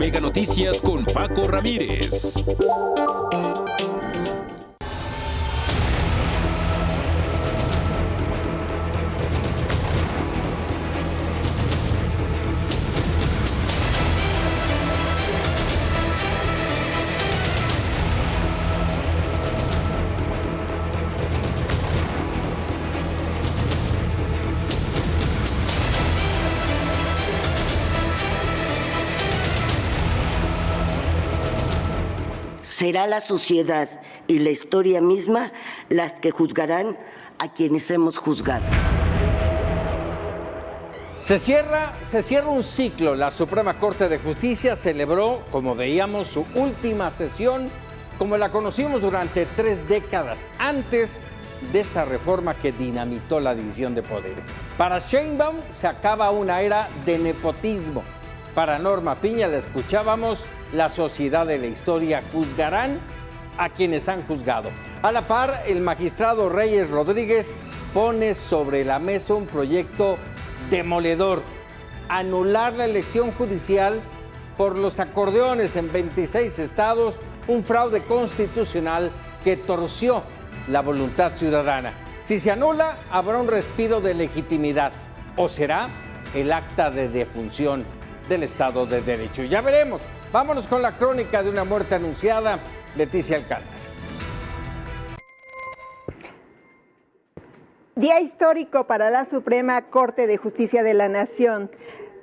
Mega Noticias con Paco Ramírez. Será la sociedad y la historia misma las que juzgarán a quienes hemos juzgado. Se cierra un ciclo. La Suprema Corte de Justicia celebró, como veíamos, su última sesión, como la conocimos durante 3 décadas, antes de esa reforma que dinamitó la división de poderes. Para Sheinbaum se acaba una era de nepotismo. Para Norma Piña, la escuchábamos, la sociedad de la historia juzgarán a quienes han juzgado. A la par, el magistrado Reyes Rodríguez pone sobre la mesa un proyecto demoledor: anular la elección judicial por los acordeones en 26 estados, un fraude constitucional que torció la voluntad ciudadana. Si se anula, habrá un respiro de legitimidad, o será el acta de defunción del Estado de Derecho. Ya veremos. Vámonos con la crónica de una muerte anunciada. Leticia Alcántara. Día histórico para la Suprema Corte de Justicia de la Nación.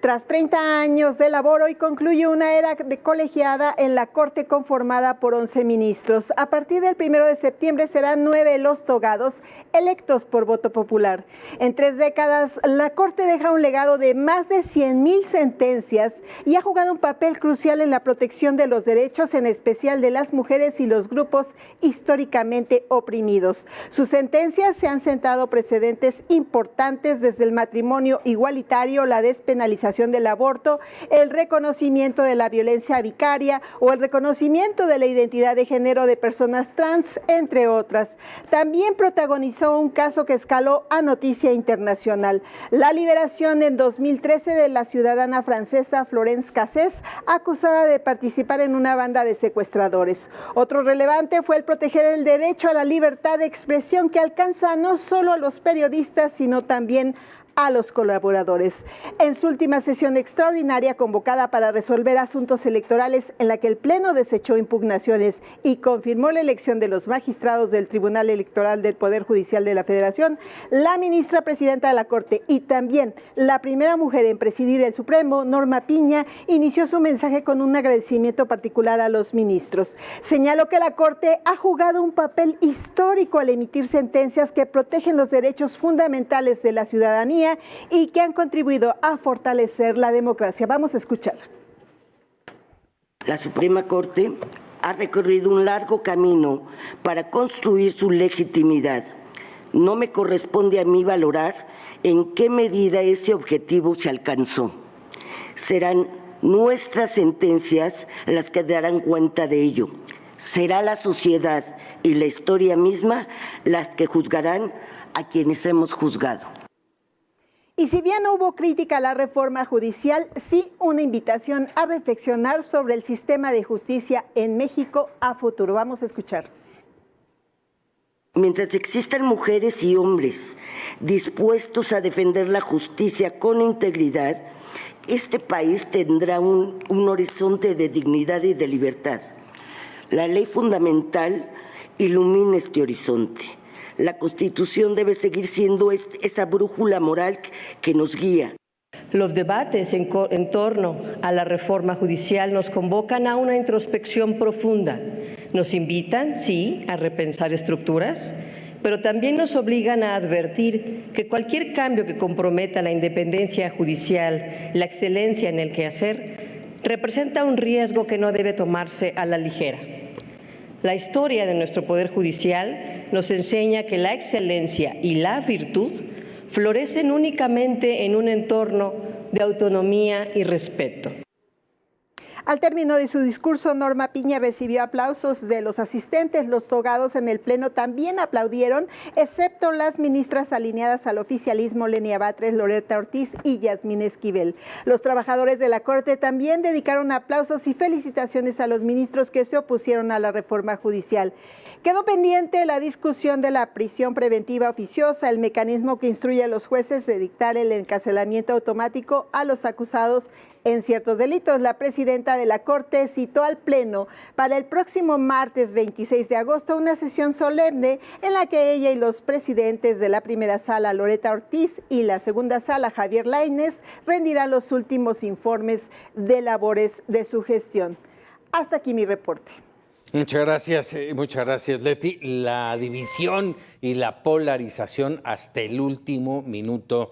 Tras 30 años de labor, hoy concluye una era de colegiada en la Corte conformada por 11 ministros. A partir del 1 de septiembre serán 9 los togados electos por voto popular. En 3 décadas, la Corte deja un legado de más de 100,000 sentencias y ha jugado un papel crucial en la protección de los derechos, en especial de las mujeres y los grupos históricamente oprimidos. Sus sentencias se han sentado precedentes importantes, desde el matrimonio igualitario, la despenalización del aborto, el reconocimiento de la violencia vicaria o el reconocimiento de la identidad de género de personas trans, entre otras. También protagonizó un caso que escaló a noticia internacional: la liberación en 2013 de la ciudadana francesa Florence Cassés, acusada de participar en una banda de secuestradores. Otro relevante fue el proteger el derecho a la libertad de expresión, que alcanza no solo a los periodistas, sino también a los colaboradores. En su última sesión extraordinaria convocada para resolver asuntos electorales, en la que el Pleno desechó impugnaciones y confirmó la elección de los magistrados del Tribunal Electoral del Poder Judicial de la Federación, la ministra presidenta de la Corte y también la primera mujer en presidir el Supremo, Norma Piña, inició su mensaje con un agradecimiento particular a los ministros. Señaló que la Corte ha jugado un papel histórico al emitir sentencias que protegen los derechos fundamentales de la ciudadanía y que han contribuido a fortalecer la democracia. Vamos a escuchar. La Suprema Corte ha recorrido un largo camino para construir su legitimidad. No me corresponde a mí valorar en qué medida ese objetivo se alcanzó. Serán nuestras sentencias las que darán cuenta de ello. Será la sociedad y la historia misma las que juzgarán a quienes hemos juzgado. Y si bien no hubo crítica a la reforma judicial, sí una invitación a reflexionar sobre el sistema de justicia en México a futuro. Vamos a escuchar. Mientras existan mujeres y hombres dispuestos a defender la justicia con integridad, este país tendrá un horizonte de dignidad y de libertad. La ley fundamental ilumina este horizonte. La Constitución debe seguir siendo esa brújula moral que nos guía. Los debates en torno a la reforma judicial nos convocan a una introspección profunda. Nos invitan, sí, a repensar estructuras, pero también nos obligan a advertir que cualquier cambio que comprometa la independencia judicial, la excelencia en el quehacer, representa un riesgo que no debe tomarse a la ligera. La historia de nuestro Poder Judicial nos enseña que la excelencia y la virtud florecen únicamente en un entorno de autonomía y respeto. Al término de su discurso, Norma Piña recibió aplausos de los asistentes. Los togados en el Pleno también aplaudieron, excepto las ministras alineadas al oficialismo, Lenia Batres, Loretta Ortiz y Yasmín Esquivel. Los trabajadores de la Corte también dedicaron aplausos y felicitaciones a los ministros que se opusieron a la reforma judicial. Quedó pendiente la discusión de la prisión preventiva oficiosa, el mecanismo que instruye a los jueces de dictar el encarcelamiento automático a los acusados en ciertos delitos. La presidenta de la Corte citó al Pleno para el próximo martes 26 de agosto una sesión solemne en la que ella y los presidentes de la primera sala, Loretta Ortiz, y la segunda sala, Javier Lainez, rendirán los últimos informes de labores de su gestión. Hasta aquí mi reporte. Muchas gracias, Leti. La división y la polarización hasta el último minuto,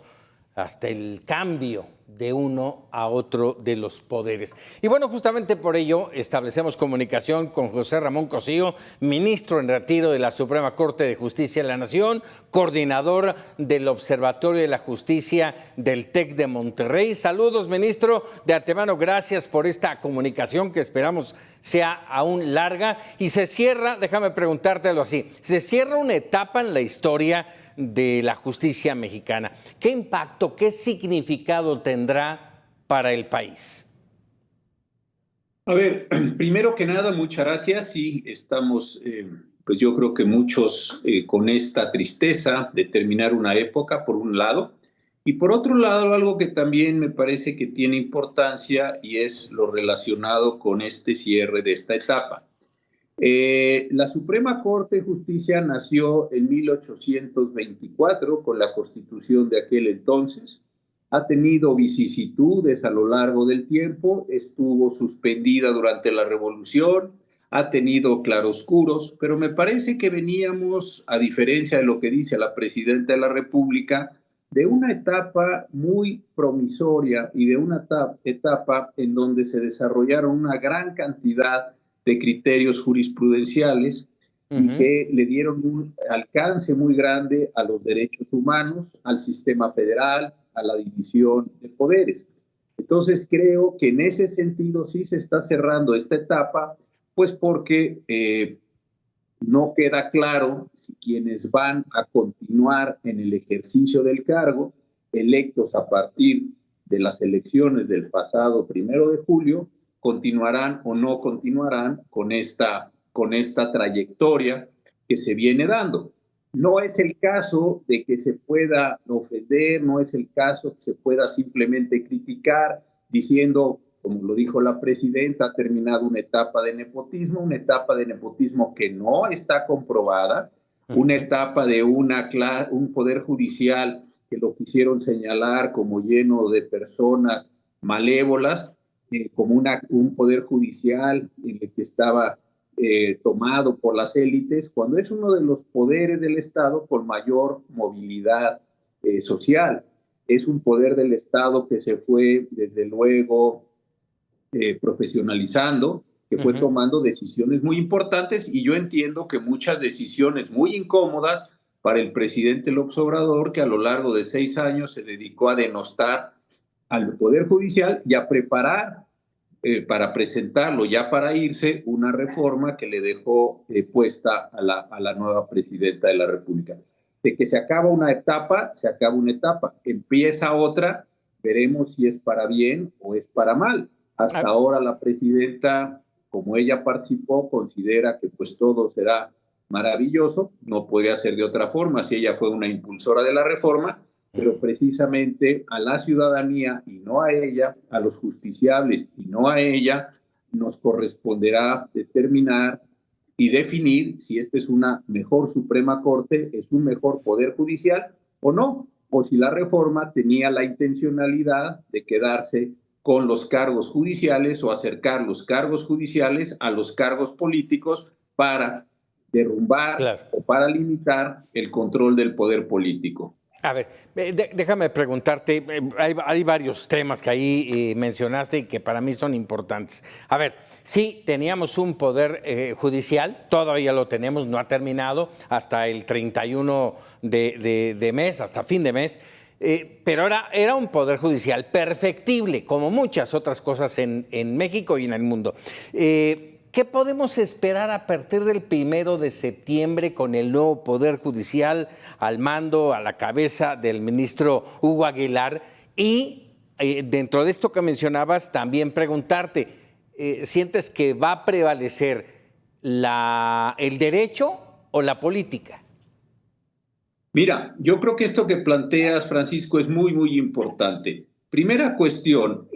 hasta el cambio de uno a otro de los poderes. Y bueno, justamente por ello establecemos comunicación con José Ramón Cosío, ministro en retiro de la Suprema Corte de Justicia de la Nación, coordinador del Observatorio de la Justicia del TEC de Monterrey. Saludos, ministro. De antemano, gracias por esta comunicación que esperamos sea aún larga. Y se cierra, déjame preguntártelo así, se cierra una etapa en la historia de la justicia mexicana. ¿Qué impacto, qué significado tendrá para el país? A ver, primero que nada, muchas gracias. Sí, estamos, pues yo creo que muchos con esta tristeza de terminar una época, por un lado, y por otro lado, algo que también me parece que tiene importancia y es lo relacionado con este cierre de esta etapa. La Suprema Corte de Justicia nació en 1824 con la Constitución de aquel entonces. Ha tenido vicisitudes a lo largo del tiempo, estuvo suspendida durante la Revolución, ha tenido claroscuros, pero me parece que veníamos, a diferencia de lo que dice la Presidenta de la República, de una etapa muy promisoria y de una etapa en donde se desarrollaron una gran cantidad de criterios jurisprudenciales y que le dieron un alcance muy grande a los derechos humanos, al sistema federal, a la división de poderes. Entonces creo que en ese sentido sí se está cerrando esta etapa, pues porque no queda claro si quienes van a continuar en el ejercicio del cargo, electos a partir de las elecciones del pasado 1 de julio, continuarán o no continuarán con esta trayectoria que se viene dando. No es el caso de que se pueda ofender, no es el caso que se pueda simplemente criticar diciendo, como lo dijo la presidenta, ha terminado una etapa de nepotismo que no está comprobada, una etapa de un poder judicial que lo quisieron señalar como lleno de personas malévolas, como un poder judicial en el que estaba tomado por las élites, cuando es uno de los poderes del Estado con mayor movilidad social. Es un poder del Estado que se fue, desde luego, profesionalizando, que fue tomando decisiones muy importantes, y yo entiendo que muchas decisiones muy incómodas para el presidente López Obrador, que a lo largo de 6 años se dedicó a denostar al Poder Judicial y a preparar para presentarlo ya para irse una reforma que le dejó puesta a la nueva presidenta de la República. De que se acaba una etapa, se acaba una etapa, empieza otra, veremos si es para bien o es para mal. Hasta ahora la presidenta, como ella participó, considera que pues todo será maravilloso, no podría ser de otra forma si ella fue una impulsora de la reforma, pero precisamente a la ciudadanía y no a ella, a los justiciables y no a ella, nos corresponderá determinar y definir si esta es una mejor Suprema Corte, es un mejor Poder Judicial o no, o si la reforma tenía la intencionalidad de quedarse con los cargos judiciales o acercar los cargos judiciales a los cargos políticos para derrumbar o para limitar el control del poder político. A ver, déjame preguntarte, hay varios temas que ahí mencionaste y que para mí son importantes. A ver, sí, teníamos un poder judicial, todavía lo tenemos, no ha terminado hasta el 31 de mes, hasta fin de mes, Pero era un poder judicial perfectible, como muchas otras cosas en México y en el mundo. ¿Qué podemos esperar a partir del 1 de septiembre con el nuevo Poder Judicial al mando, a la cabeza del ministro Hugo Aguilar? Y dentro de esto que mencionabas, también preguntarte, ¿sientes que va a prevalecer el derecho o la política? Mira, yo creo que esto que planteas, Francisco, es muy, muy importante. Primera cuestión,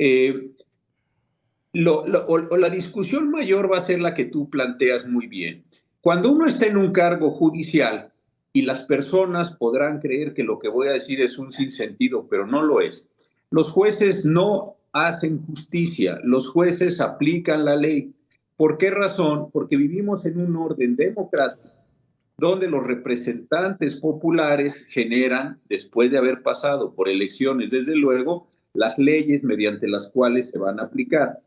la discusión mayor va a ser la que tú planteas muy bien. Cuando uno está en un cargo judicial y las personas podrán creer que lo que voy a decir es un sinsentido, pero no lo es. Los jueces no hacen justicia, los jueces aplican la ley. ¿Por qué razón? Porque vivimos en un orden democrático donde los representantes populares generan, después de haber pasado por elecciones, desde luego, las leyes mediante las cuales se van a aplicar.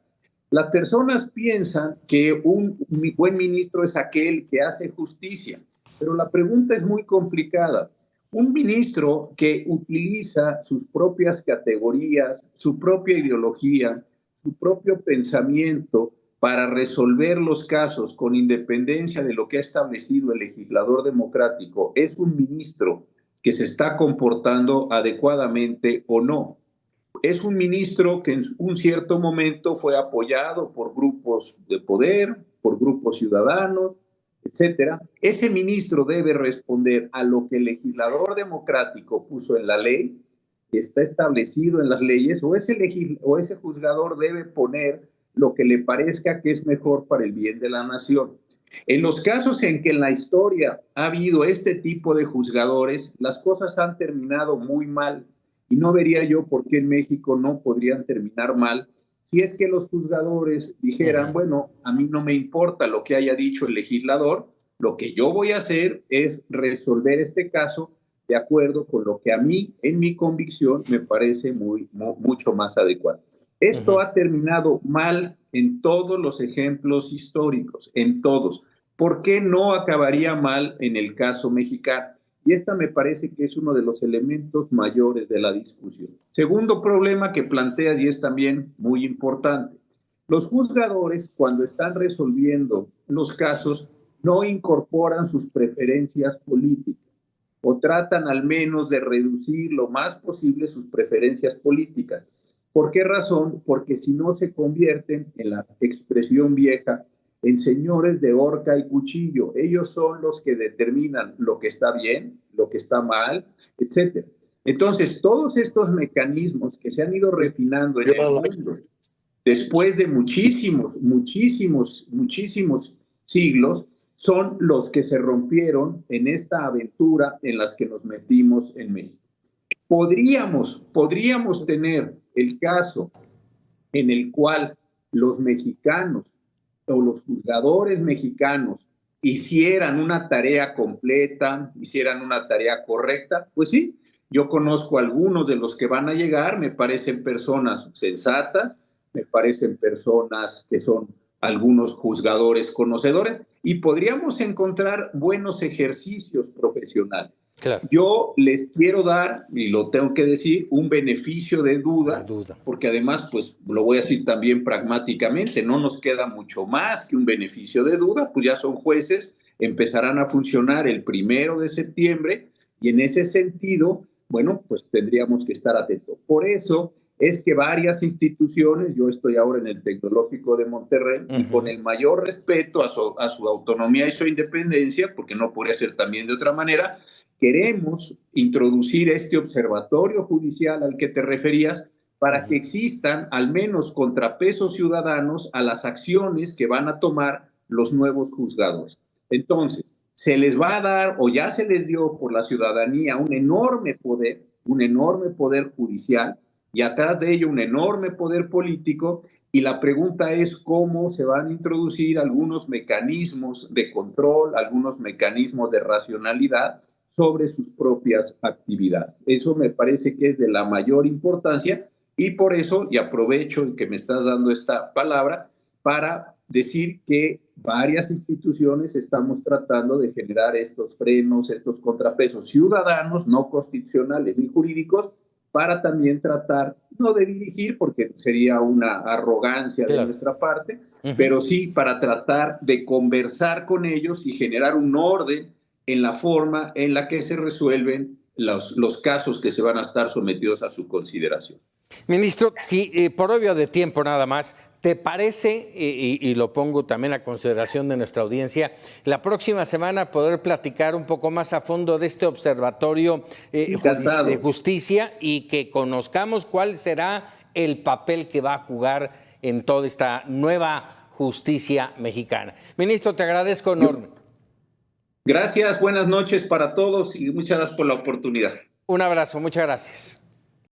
Las personas piensan que un buen ministro es aquel que hace justicia, pero la pregunta es muy complicada. Un ministro que utiliza sus propias categorías, su propia ideología, su propio pensamiento para resolver los casos con independencia de lo que ha establecido el legislador democrático, ¿es un ministro que se está comportando adecuadamente o no? Es un ministro que en un cierto momento fue apoyado por grupos de poder, por grupos ciudadanos, etcétera. Ese ministro debe responder a lo que el legislador democrático puso en la ley, que está establecido en las leyes, o ese juzgador debe poner lo que le parezca que es mejor para el bien de la nación. En los casos en que en la historia ha habido este tipo de juzgadores, las cosas han terminado muy mal. Y no vería yo por qué en México no podrían terminar mal si es que los juzgadores dijeran, bueno, a mí no me importa lo que haya dicho el legislador, lo que yo voy a hacer es resolver este caso de acuerdo con lo que a mí, en mi convicción, me parece mucho más adecuado. Esto ha terminado mal en todos los ejemplos históricos, en todos. ¿Por qué no acabaría mal en el caso mexicano? Y esta me parece que es uno de los elementos mayores de la discusión. Segundo problema que planteas y es también muy importante. Los juzgadores, cuando están resolviendo los casos, no incorporan sus preferencias políticas o tratan al menos de reducir lo más posible sus preferencias políticas. ¿Por qué razón? Porque si no se convierten en la expresión vieja en señores de horca y cuchillo. Ellos son los que determinan lo que está bien, lo que está mal, etc. Entonces, todos estos mecanismos que se han ido refinando en el mundo, después de muchísimos siglos, son los que se rompieron en esta aventura en las que nos metimos en México. Podríamos tener el caso en el cual los mexicanos o los juzgadores mexicanos hicieran una tarea completa, hicieran una tarea correcta, pues sí, yo conozco a algunos de los que van a llegar, me parecen personas sensatas, me parecen personas que son algunos juzgadores conocedores y podríamos encontrar buenos ejercicios profesionales. Claro. Yo les quiero dar, y lo tengo que decir, un beneficio de duda, porque además, pues lo voy a decir también pragmáticamente, no nos queda mucho más que un beneficio de duda, pues ya son jueces, empezarán a funcionar el 1 de septiembre y en ese sentido, bueno, pues tendríamos que estar atentos. Por eso es que varias instituciones, yo estoy ahora en el Tecnológico de Monterrey, y con el mayor respeto a su autonomía y su independencia, porque no podría ser también de otra manera, queremos introducir este observatorio judicial al que te referías para que existan al menos contrapesos ciudadanos a las acciones que van a tomar los nuevos juzgadores. Entonces, se les va a dar o ya se les dio por la ciudadanía un enorme poder judicial y atrás de ello un enorme poder político y la pregunta es cómo se van a introducir algunos mecanismos de control, algunos mecanismos de racionalidad sobre sus propias actividades. Eso me parece que es de la mayor importancia y por eso, y aprovecho que me estás dando esta palabra, para decir que varias instituciones estamos tratando de generar estos frenos, estos contrapesos ciudadanos, no constitucionales ni jurídicos, para también tratar, no de dirigir, porque sería una arrogancia de nuestra parte, pero sí para tratar de conversar con ellos y generar un orden en la forma en la que se resuelven los casos que se van a estar sometidos a su consideración. Ministro, si por obvio de tiempo nada más, ¿te parece, y lo pongo también a consideración de nuestra audiencia, la próxima semana poder platicar un poco más a fondo de este observatorio de justicia y que conozcamos cuál será el papel que va a jugar en toda esta nueva justicia mexicana? Ministro, te agradezco enorme. Gracias, buenas noches para todos y muchas gracias por la oportunidad. Un abrazo, muchas gracias.